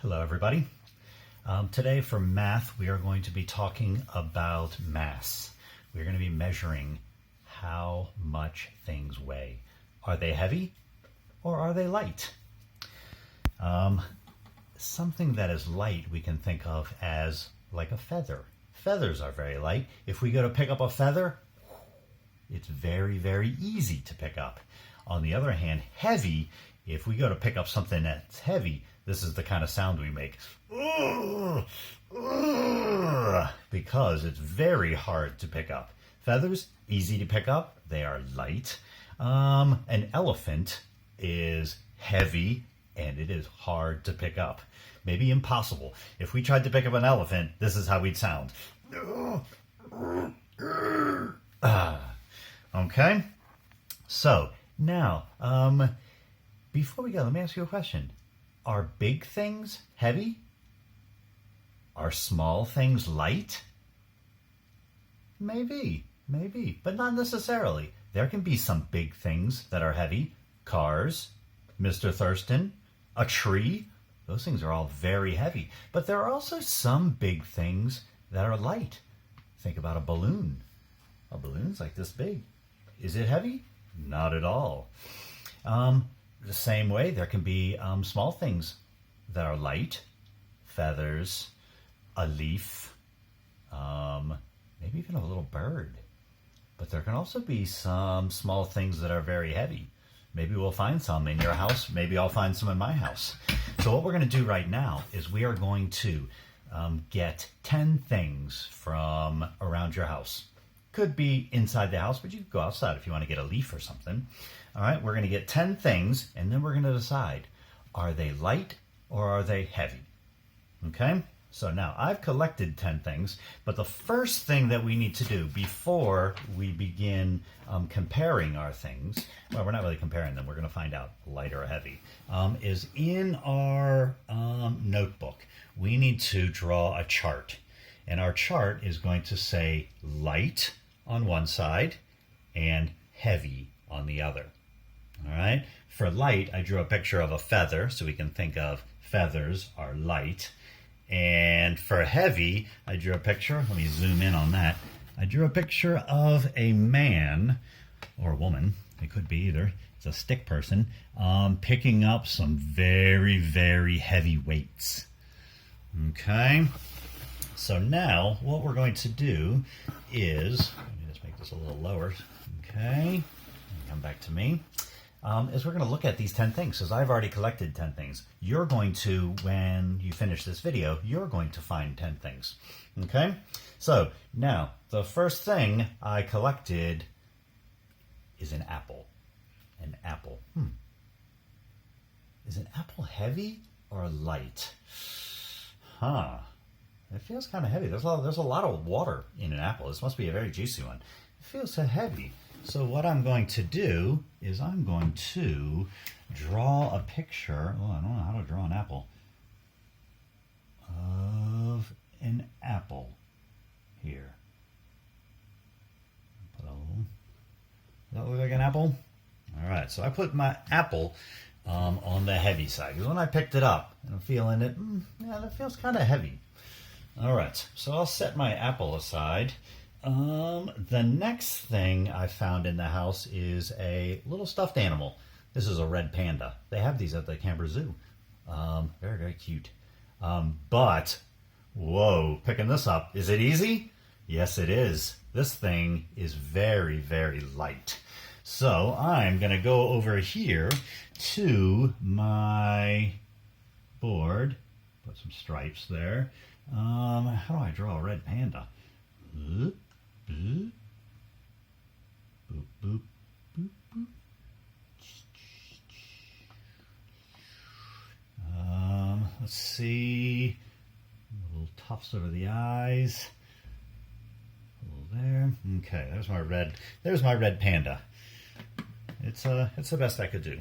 Hello, everybody. Today for math, we are going to be talking about mass. We're going to be measuring how much things weigh. Are they heavy or are they light? Something that is light we can think of as like a feather. Feathers are very light. If we go to pick up a feather, it's very, very easy to pick up. On the other hand, heavy, if we go to pick up something that's heavy, this is the kind of sound we make. Because it's very hard to pick up. Feathers, easy to pick up. They are light. An elephant is heavy and it is hard to pick up. Maybe impossible. If we tried to pick up an elephant, this is how we'd sound. Okay? So, now, before we go, let me ask you a question. Are big things heavy? Are small things light? Maybe, but not necessarily. There can be some big things that are heavy. Cars, Mr. Thurston, a tree. Those things are all very heavy. But there are also some big things that are light. Think about a balloon. A balloon's like this big. Is it heavy? Not at all. The same way, there can be small things that are light, feathers, a leaf, maybe even a little bird. But there can also be some small things that are very heavy. Maybe we'll find some in your house. Maybe I'll find some in my house. So what we're going to do right now is we are going to get 10 things from around your house. Could be inside the house, but you could go outside if you want to get a leaf or something. All right, we're going to get 10 things, and then we're going to decide, are they light or are they heavy? Okay, so now I've collected 10 things, but the first thing that we need to do before we begin comparing our things, well, we're not really comparing them, we're going to find out light or heavy, is in our notebook, we need to draw a chart. And our chart is going to say light on one side and heavy on the other. All right. For light, I drew a picture of a feather, so we can think of feathers are light. And for heavy, I drew a picture. Let me zoom in on that. I drew a picture of a man or a woman. It could be either. It's a stick person picking up some very, very heavy weights. Okay. So now what we're going to do is, let me just make this a little lower. Okay. Come back to me. Is we're going to look at these 10 things, because I've already collected 10 things. You're going to, when you finish this video, you're going to find 10 things. Okay? So, now, the first thing I collected is an apple. An apple. Is an apple heavy or light? It feels kind of heavy. There's a lot of water in an apple. This must be a very juicy one. It feels so heavy. So what I'm going to do is I'm going to draw a picture. Oh, I don't know how to draw an apple. Of an apple here. Does that look like an apple? All right, so I put my apple on the heavy side. Because when I picked it up, and I'm feeling it, yeah, that feels kind of heavy. All right, so I'll set my apple aside. The next thing I found in the house is a little stuffed animal. This is a red panda. They have these at the Canberra Zoo. Very, very cute. But, whoa, picking this up, is it easy? Yes, it is. This thing is very, very light. So I'm going to go over here to my board. Put some stripes there. How do I draw a red panda? Boop, boop, boop, boop, boop, boop. Let's see. Little tufts over the eyes. A little there. Okay, there's my red panda. It's the best I could do.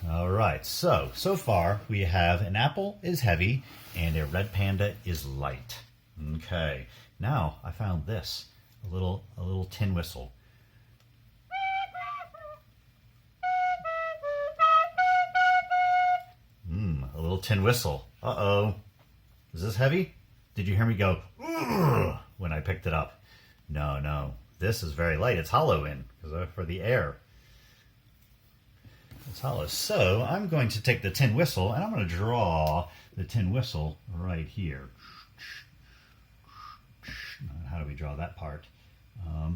All right, so far we have an apple is heavy and a red panda is light. Okay, now I found this, a little tin whistle. tin whistle. Uh-oh. Is this heavy? Did you hear me go, "Ugh," when I picked it up? No, no. This is very light. It's hollow in, because for the air. It's hollow. So I'm going to take the tin whistle, and I'm going to draw the tin whistle right here. How do we draw that part?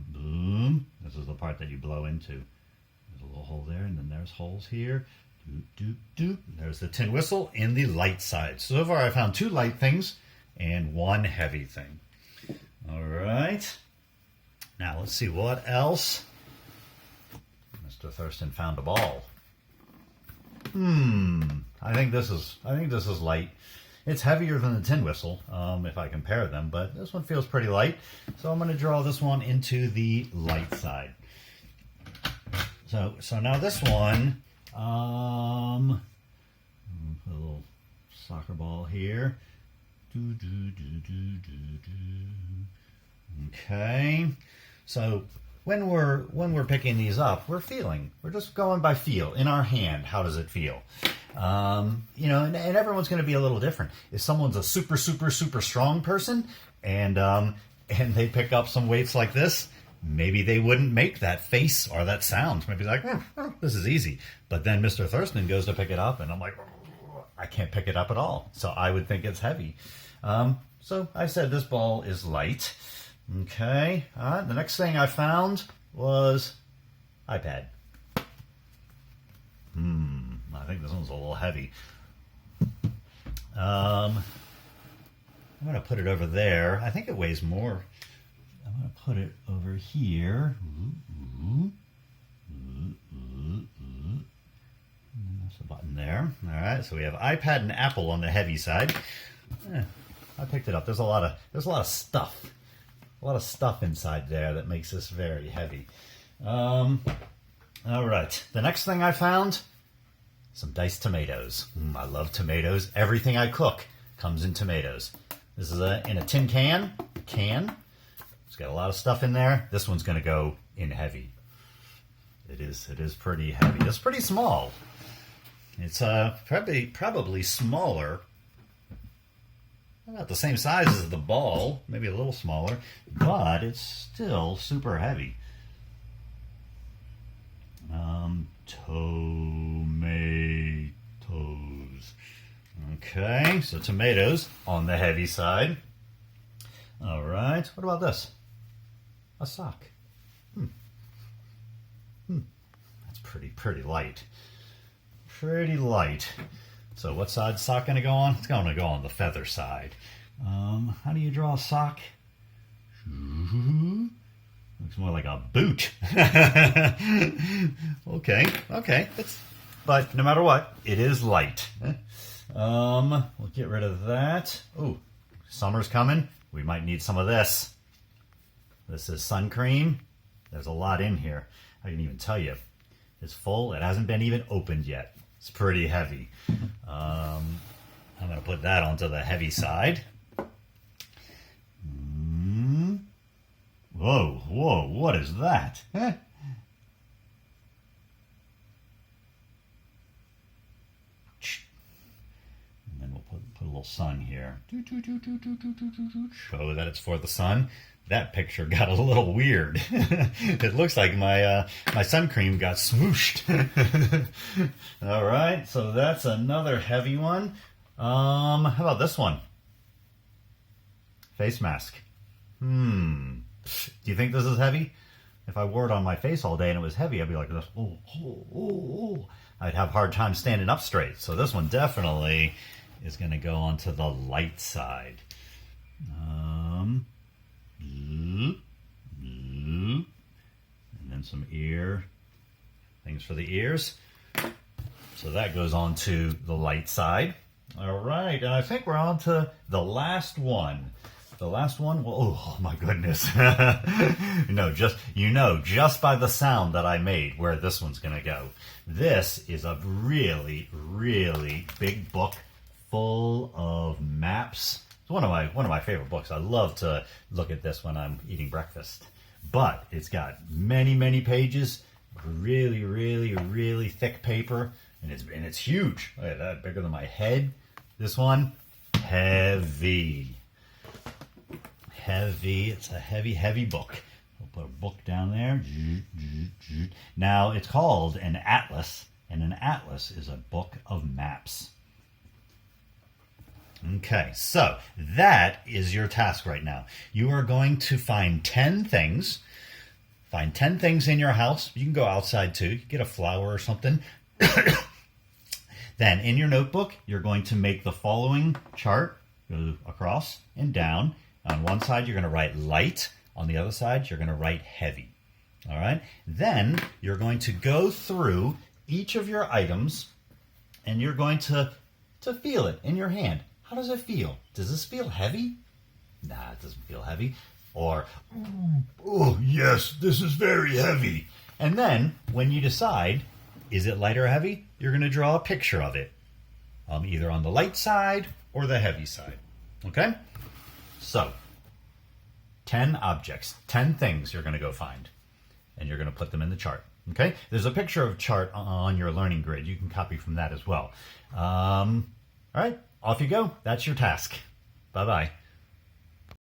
Boom. This is the part that you blow into. There's a little hole there, and then there's holes here. Doop, doop, doop. There's the tin whistle in the light side. So far I found 2 light things and 1 heavy thing. All right. Now let's see what else. Mr. Thurston found a ball. I think this is light. It's heavier than the tin whistle, if I compare them, but this one feels pretty light. So I'm going to draw this one into the light side. So now this one, put a little soccer ball here. Okay. So when we're picking these up, we're just going by feel in our hand. How does it feel? And everyone's going to be a little different. If someone's a super strong person and they pick up some weights like this, maybe they wouldn't make that face or that sound. Maybe like, this is easy. But then Mr. Thurston goes to pick it up, and I'm like, I can't pick it up at all. So I would think it's heavy. So I said this ball is light. Okay. The next thing I found was iPad. I think this one's a little heavy. I'm going to put it over there. I think it weighs more. I'm going to put it over here. There's a button there. All right, so we have iPad and Apple on the heavy side. I picked it up. There's a lot of stuff. A lot of stuff inside there that makes this very heavy. All right, the next thing I found, some diced tomatoes. I love tomatoes. Everything I cook comes in tomatoes. This is in a tin can. It's got a lot of stuff in there. This one's going to go in heavy. It is pretty heavy. It's pretty small. It's probably smaller. About the same size as the ball, maybe a little smaller, but it's still super heavy. Tomatoes. Okay, so tomatoes on the heavy side. All right, what about this? A sock. That's pretty light. Pretty light. So what side's sock going to go on? It's going to go on the feather side. How do you draw a sock? Looks more like a boot. Okay. But no matter what, it is light. We'll get rid of that. Oh, summer's coming. We might need some of this. This is sun cream. There's a lot in here. I can even tell you. It's full. It hasn't been even opened yet. It's pretty heavy. I'm going to put that onto the heavy side. Whoa, what is that? And then we'll put a little sun here. Show that it's for the sun. That picture got a little weird. It looks like my sun cream got swooshed. All right, so that's another heavy one. How about this one? Face mask. Do you think this is heavy? If I wore it on my face all day and it was heavy, I'd be like this. Oh. I'd have a hard time standing up straight. So this one definitely is going to go onto the light side. And then some ear things for the ears. So that goes on to the light side. All right, and I think we're on to the last one. The last one, well, oh my goodness. Just by the sound that I made where this one's going to go. This is a really, really big book full of maps. It's one of my favorite books. I love to look at this when I'm eating breakfast. But it's got many, many pages, really, really, really thick paper, and it's huge. Look at that, bigger than my head. This one, heavy. Heavy. It's a heavy, heavy book. We'll put a book down there. Now, it's called an atlas, and an atlas is a book of maps. Okay, so that is your task right now. You are going to find 10 things. Find 10 things in your house. You can go outside too. You can get a flower or something. Then in your notebook, you're going to make the following chart. Go across and down. On one side, you're going to write light. On the other side, you're going to write heavy. All right? Then you're going to go through each of your items and you're going to feel it in your hand. How does it feel? Does this feel heavy? Nah, it doesn't feel heavy. Or, oh, yes, this is very heavy. And then when you decide, is it light or heavy? You're going to draw a picture of it, either on the light side or the heavy side. Okay? So, 10 objects, 10 things you're going to go find, and you're going to put them in the chart. Okay? There's a picture of chart on your learning grid. You can copy from that as well. All right, off you go. That's your task. Bye-bye.